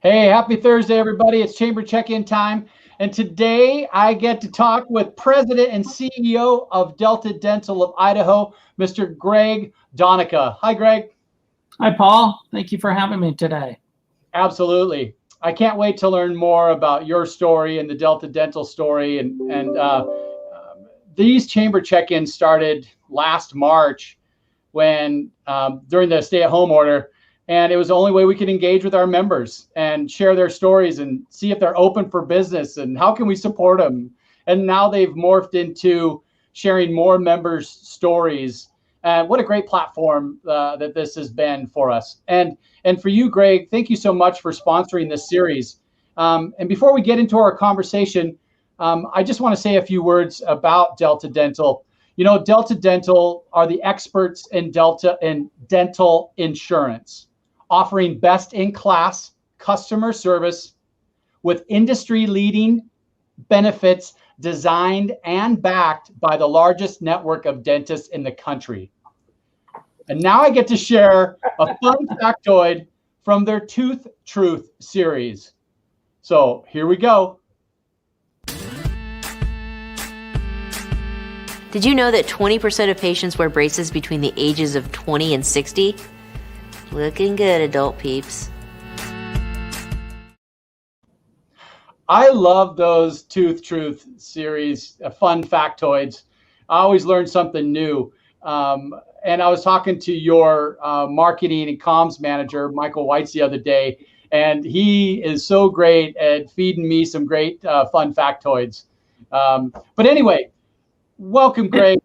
Hey, happy Thursday, everybody. It's Chamber Check-In time. And today I get to talk with President and CEO of Delta Dental of Idaho, Mr. Greg Donaca. Hi, Greg. Hi, Paul. Thank you for having me today. Absolutely. I can't wait to learn more about your story and the Delta Dental story. These Chamber Check-ins started last March when during the stay-at-home order. And it was the only way we could engage with our members and share their stories and see if they're open for business and how can we support them. And now they've morphed into sharing more members' stories. What a great platform that this has been for us. And for you, Greg, thank you so much for sponsoring this series. And before we get into our conversation, I just want to say a few words about Delta Dental. You know, Delta Dental are the experts in dental insurance, offering best-in-class customer service with industry-leading benefits designed and backed by the largest network of dentists in the country. And now I get to share a fun factoid from their Tooth Truth series. So here we go. Did you know that 20% of patients wear braces between the ages of 20 and 60? Looking good, adult peeps. I love those Tooth Truth series, fun factoids. I always learn something new. And I was talking to your marketing and comms manager, Michael Weitz, the other day, and he is so great at feeding me some great fun factoids. But anyway, welcome, Greg.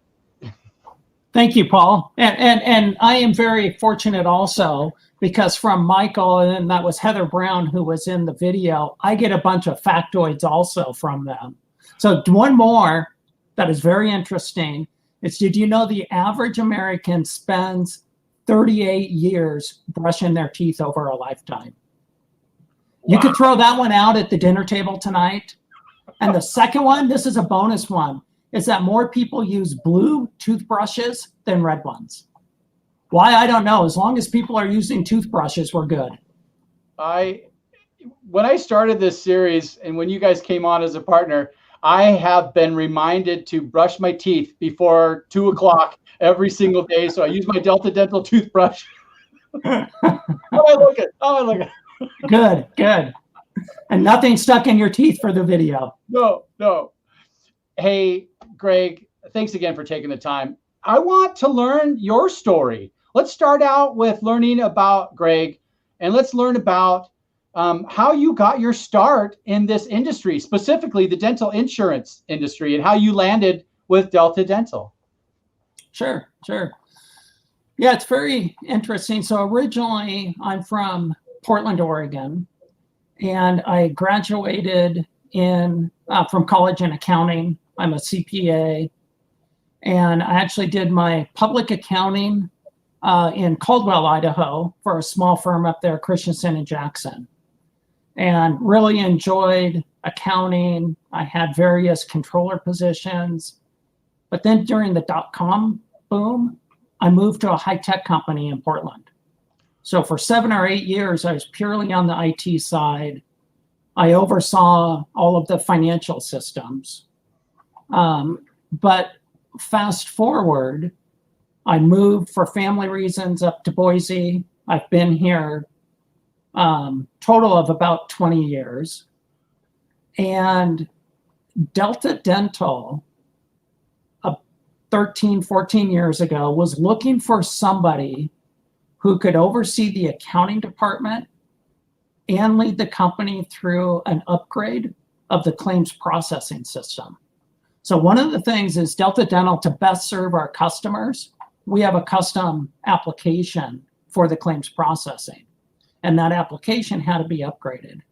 Thank you, Paul. And I am very fortunate also because from Michael, and that was Heather Brown, who was in the video, I get a bunch of factoids also from them. So one more that is very interesting is, did you know the average American spends 38 years brushing their teeth over a lifetime? Wow. You could throw that one out at the dinner table tonight. And the second one, this is a bonus one, is that more people use blue toothbrushes than red ones. Why, I don't know. As long as people are using toothbrushes, we're good. When I started this series and when you guys came on as a partner, I have been reminded to brush my teeth before 2 o'clock every single day. So I use my Delta Dental toothbrush. Oh, I look at. Good, good. And nothing stuck in your teeth for the video. No. Hey, Greg, thanks again for taking the time. I want to learn your story. Let's start out with learning about Greg, and let's learn about how you got your start in this industry, specifically the dental insurance industry, and how you landed with Delta Dental. Sure. Yeah, it's very interesting. So originally, I'm from Portland, Oregon, and I graduated from college in accounting. I'm a CPA, and I actually did my public accounting in Caldwell, Idaho, for a small firm up there, Christensen and Jackson, and really enjoyed accounting. I had various controller positions, but then during the dot-com boom, I moved to a high-tech company in Portland. So for 7 or 8 years, I was purely on the IT side. I oversaw all of the financial systems. But fast forward, I moved for family reasons up to Boise. I've been here total of about 20 years. And Delta Dental, 13, 14 years ago, was looking for somebody who could oversee the accounting department and lead the company through an upgrade of the claims processing system. So one of the things is Delta Dental, to best serve our customers, we have a custom application for the claims processing, and that application had to be upgraded.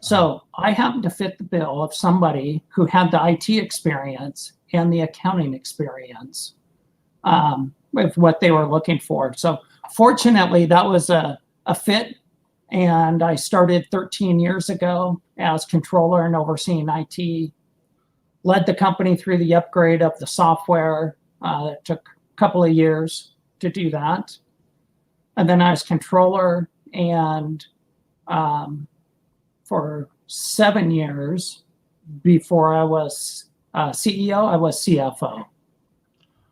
So I happened to fit the bill of somebody who had the IT experience and the accounting experience with what they were looking for. So fortunately, that was a fit. And I started 13 years ago as controller and overseeing IT, led the company through the upgrade of the software. It took a couple of years to do that. And then I was controller and for 7 years. Before I was CEO, I was CFO.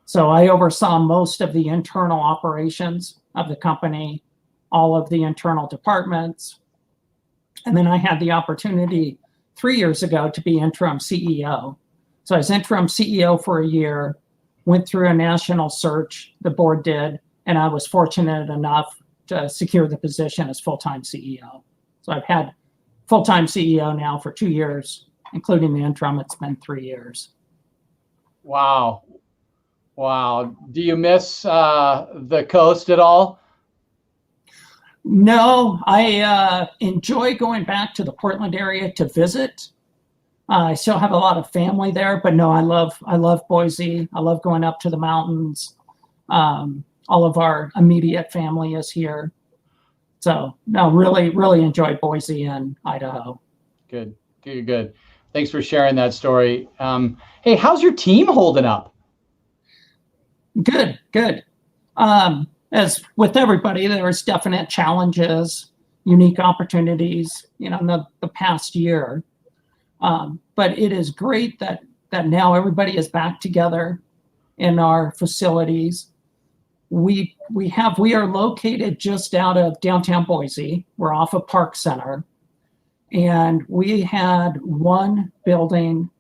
So I oversaw most of the internal operations of the company, all of the internal departments. And then I had the opportunity 3 years ago to be interim CEO. So I was interim CEO for a year, went through a national search, the board did, and I was fortunate enough to secure the position as full-time CEO. So I've had full-time CEO now for 2 years, including the interim. It's been 3 years. Wow. Wow. Do you miss the coast at all? No, I enjoy going back to the Portland area to visit. I still have a lot of family there, but no, I love Boise. I love going up to the mountains. All of our immediate family is here. So no, really enjoy Boise and Idaho. Good. Thanks for sharing that story. Hey, how's your team holding up? Good. As with everybody, there's definite challenges, unique opportunities, in the past year. But it is great that now everybody is back together in our facilities. We are located just out of downtown Boise. We're off of Park Center. And we had one building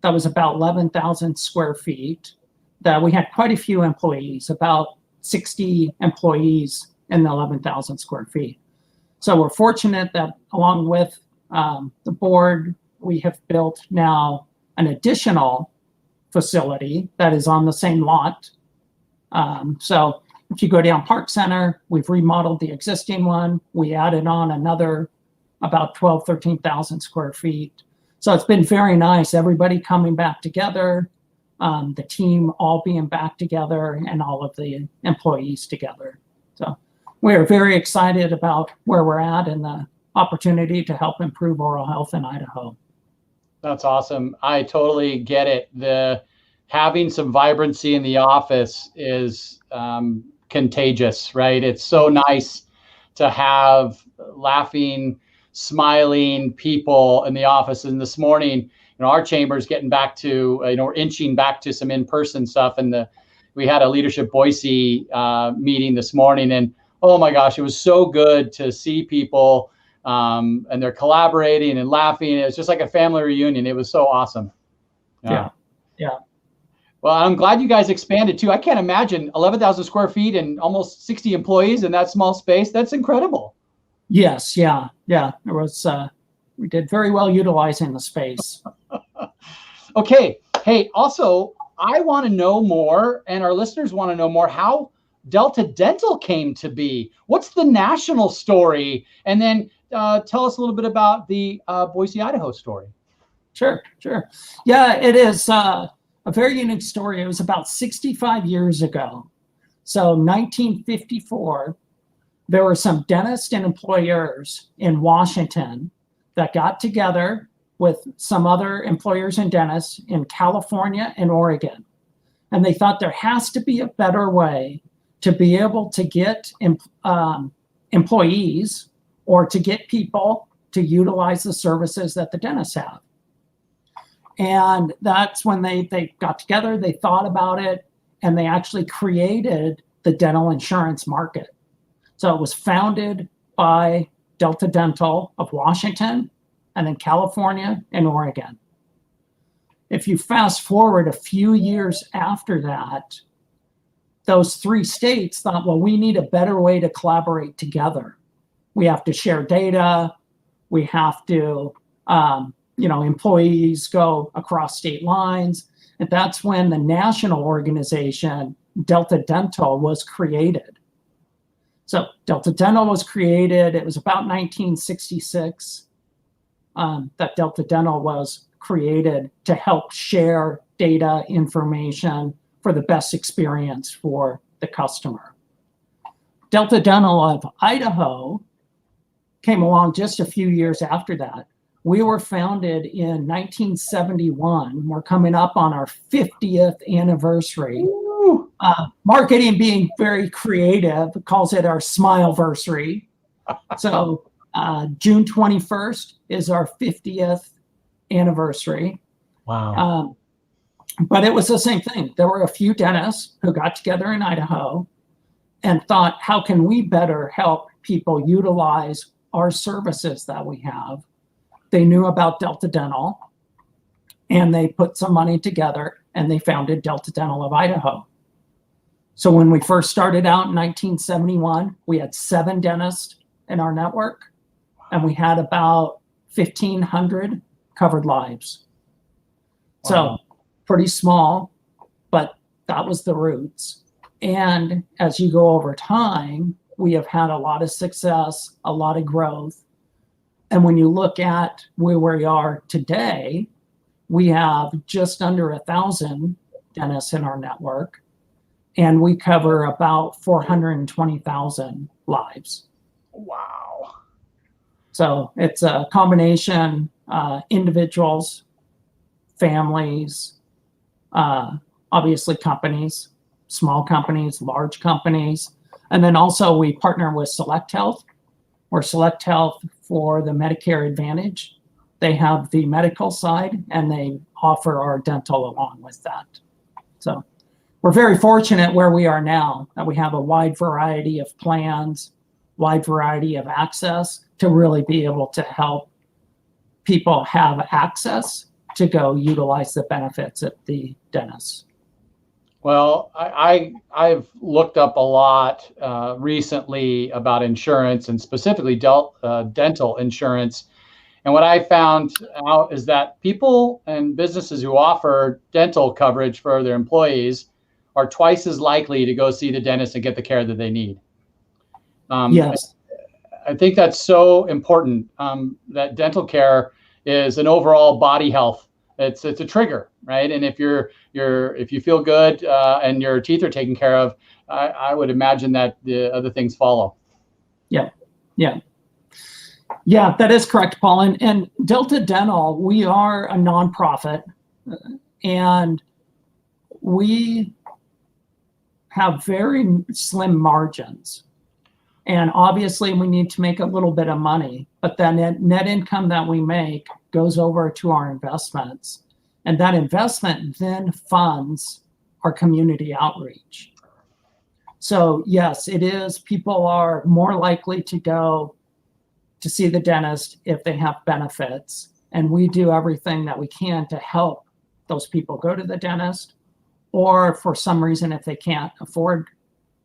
that was about 11,000 square feet that we had quite a few employees, about 60 employees in the 11,000 square feet. So we're fortunate that along with the board, we have built now an additional facility that is on the same lot. So if you go down Park Center, we've remodeled the existing one. We added on another about 13,000 square feet. So it's been very nice, everybody coming back together, the team all being back together, and all of the employees together. So we're very excited about where we're at and the opportunity to help improve oral health in Idaho. That's awesome. I totally get it. Having some vibrancy in the office is contagious, right? It's so nice to have laughing, smiling people in the office. And this morning, our chamber's getting back to, we're inching back to some in-person stuff. And we had a Leadership Boise meeting this morning, and oh my gosh, it was so good to see people and they're collaborating and laughing. It was just like a family reunion. It was so awesome. Yeah. Well, I'm glad you guys expanded too. I can't imagine 11,000 square feet and almost 60 employees in that small space. That's incredible. Yes. Yeah. There was, we did very well utilizing the space. Okay. Hey, also, I want to know more, and our listeners want to know more, how Delta Dental came to be. What's the national story? And then tell us a little bit about the Boise, Idaho story. Sure. Yeah, it is a very unique story. It was about 65 years ago. So 1954, there were some dentists and employers in Washington that got together with some other employers and dentists in California and Oregon. And they thought there has to be a better way to be able to get employees or to get people to utilize the services that the dentists have. And that's when they got together, they thought about it, and they actually created the dental insurance market. So it was founded by Delta Dental of Washington, and then California and Oregon. If you fast forward a few years after that, those three states thought, well, we need a better way to collaborate together. We have to share data. We have to, employees go across state lines. And that's when the national organization, Delta Dental, was created. So Delta Dental was created. It was about 1966 that Delta Dental was created to help share data, information for the best experience for the customer. Delta Dental of Idaho came along just a few years after that. We were founded in 1971. We're coming up on our 50th anniversary. Marketing being very creative calls it our Smileversary. So June 21st is our 50th anniversary. Wow. But it was the same thing. There were a few dentists who got together in Idaho and thought, how can we better help people utilize our services that we have? They knew about Delta Dental, and they put some money together and they founded Delta Dental of Idaho. So when we first started out in 1971, we had 7 dentists in our network, and we had about 1,500 covered lives. Wow. So pretty small, but that was the roots. And as you go over time, we have had a lot of success, a lot of growth. And when you look at where we are today, we have just under 1,000 dentists in our network, and we cover about 420,000 lives. Wow. So it's a combination, individuals, families, obviously companies, small companies, large companies. And then also we partner with Select Health, or Select Health for the Medicare Advantage. They have the medical side and they offer our dental along with that. So we're very fortunate where we are now, that we have a wide variety of plans, wide variety of access to really be able to help people have access to go utilize the benefits at the dentist. Well, I've looked up a lot recently about insurance, and specifically dental insurance. And what I found out is that people and businesses who offer dental coverage for their employees are twice as likely to go see the dentist and get the care that they need. Yes. I think that's so important, that dental care is an overall body health. It's a trigger, right? And if if you feel good and your teeth are taken care of, I would imagine that the other things follow. Yeah, that is correct, Paul. And Delta Dental, we are a nonprofit, and we have very slim margins. And obviously we need to make a little bit of money, but then net income that we make goes over to our investments. And that investment then funds our community outreach. So yes, it is, people are more likely to go to see the dentist if they have benefits. And we do everything that we can to help those people go to the dentist, or for some reason, if they can't afford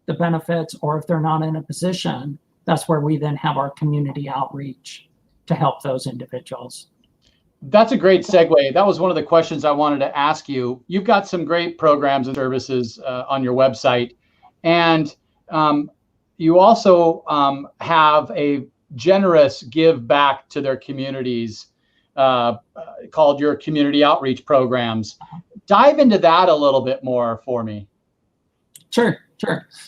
the benefits, or if they're not in a position, that's where we then have our community outreach to help those individuals. That's a great segue. That was one of the questions I wanted to ask you. You've got some great programs and services on your website, and you also have a generous give back to their communities called your community outreach programs. Dive into that a little bit more for me. Sure.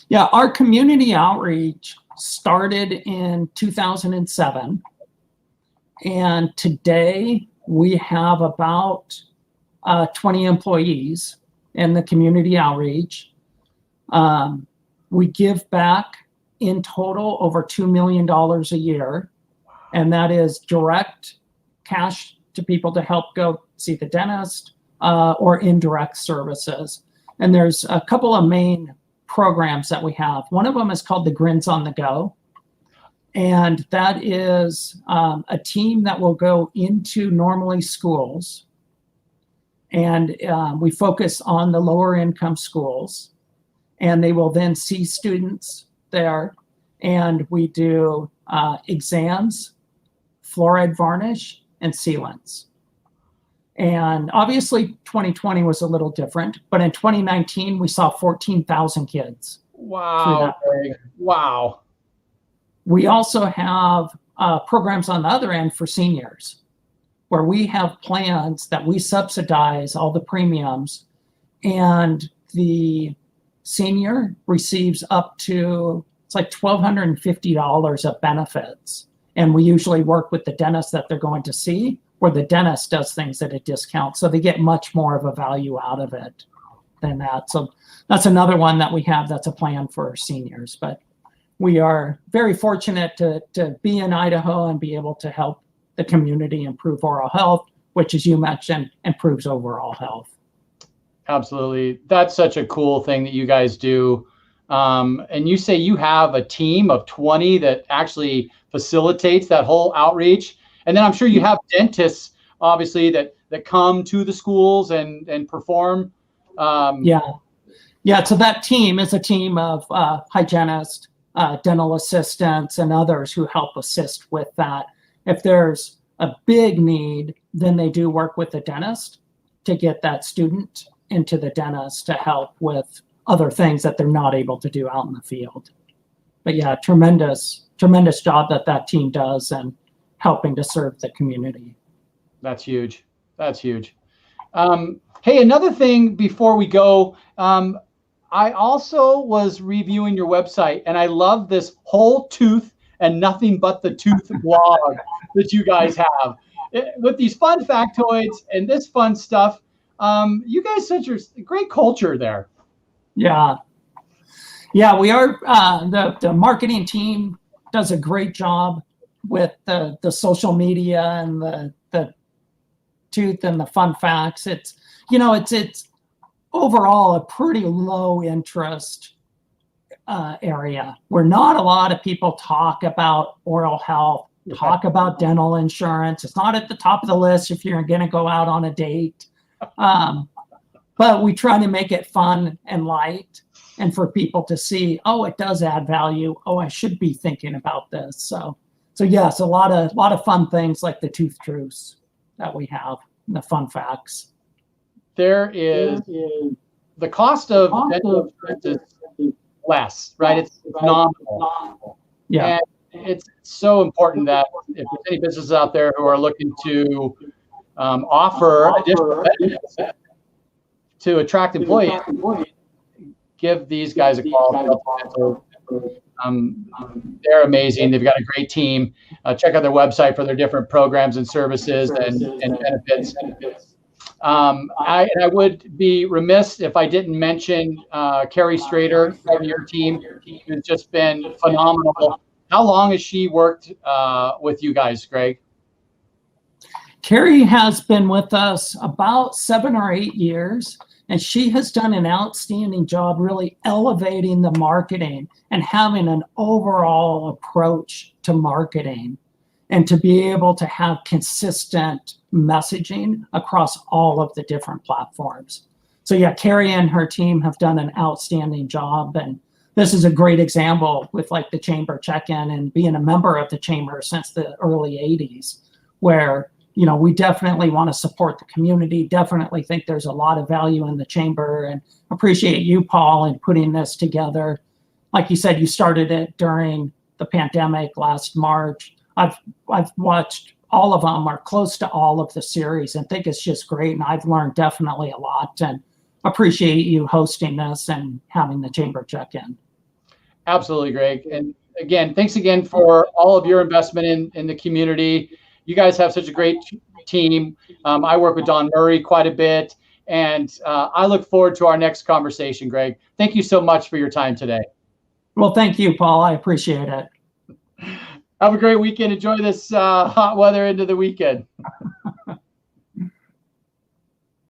Yeah, our community outreach started in 2007, and today we have about 20 employees in the community outreach. We give back in total over $2 million a year, and that is direct cash to people to help go see the dentist, or indirect services. And there's a couple of main programs that we have. One of them is called the Grins on the Go. And that is a team that will go into normally schools. And we focus on the lower income schools. And they will then see students there. And we do exams, fluoride varnish, and sealants. And obviously 2020 was a little different, but in 2019, we saw 14,000 kids. Wow. Wow. We also have programs on the other end for seniors, where we have plans that we subsidize all the premiums, and the senior receives up to, it's like $1,250 of benefits. And we usually work with the dentist that they're going to see, where the dentist does things at a discount. So they get much more of a value out of it than that. So that's another one that we have, that's a plan for seniors. But we are very fortunate to be in Idaho and be able to help the community improve oral health, which, as you mentioned, improves overall health. Absolutely. That's such a cool thing that you guys do. And you say you have a team of 20 that actually facilitates that whole outreach. And then I'm sure you have dentists, obviously, that come to the schools and perform. Yeah. So that team is a team of hygienists, dental assistants, and others who help assist with that. If there's a big need, then they do work with the dentist to get that student into the dentist to help with other things that they're not able to do out in the field. But yeah, tremendous job that team does and helping to serve the community. That's huge. That's huge. Hey, another thing before we go, I also was reviewing your website, and I love this whole tooth and nothing but the tooth blog that you guys have. With these fun factoids and this fun stuff, you guys such a great culture there. Yeah, we are. The marketing team does a great job with the social media and the tooth and the fun facts. It's overall a pretty low interest area where not a lot of people talk about oral health, talk about dental insurance. It's not at the top of the list if you're going to go out on a date. But we try to make it fun and light and for people to see, oh, it does add value. Oh, I should be thinking about this. So yes, a lot of fun things like the tooth truths that we have, and the fun facts. There is the cost of dental insurance is less, right? It's phenomenal. Yeah. And it's so important that if there's any businesses out there who are looking to offer additional benefits to attract employees, give these guys a call. They're amazing. They've got a great team. Check out their website for their different programs and services and benefits. I would be remiss if I didn't mention Carrie Strader from your team, who's just been phenomenal. How long has she worked with you guys, Greg? Carrie has been with us about 7 or 8 years, and she has done an outstanding job really elevating the marketing and having an overall approach to marketing, and to be able to have consistent messaging across all of the different platforms. So yeah, Carrie and her team have done an outstanding job. And this is a great example with like the chamber check-in and being a member of the chamber since the early 80s, where, we definitely want to support the community, definitely think there's a lot of value in the chamber, and appreciate you, Paul, in putting this together. Like you said, you started it during the pandemic last March. I've watched all of them, or close to all of the series, and think it's just great. And I've learned definitely a lot, and appreciate you hosting this and having the chamber check-in. Absolutely, Greg. And again, thanks again for all of your investment in the community. You guys have such a great team. I work with Don Murray quite a bit, and I look forward to our next conversation, Greg. Thank you so much for your time today. Well, thank you, Paul. I appreciate it. Have a great weekend. Enjoy this hot weather into the weekend.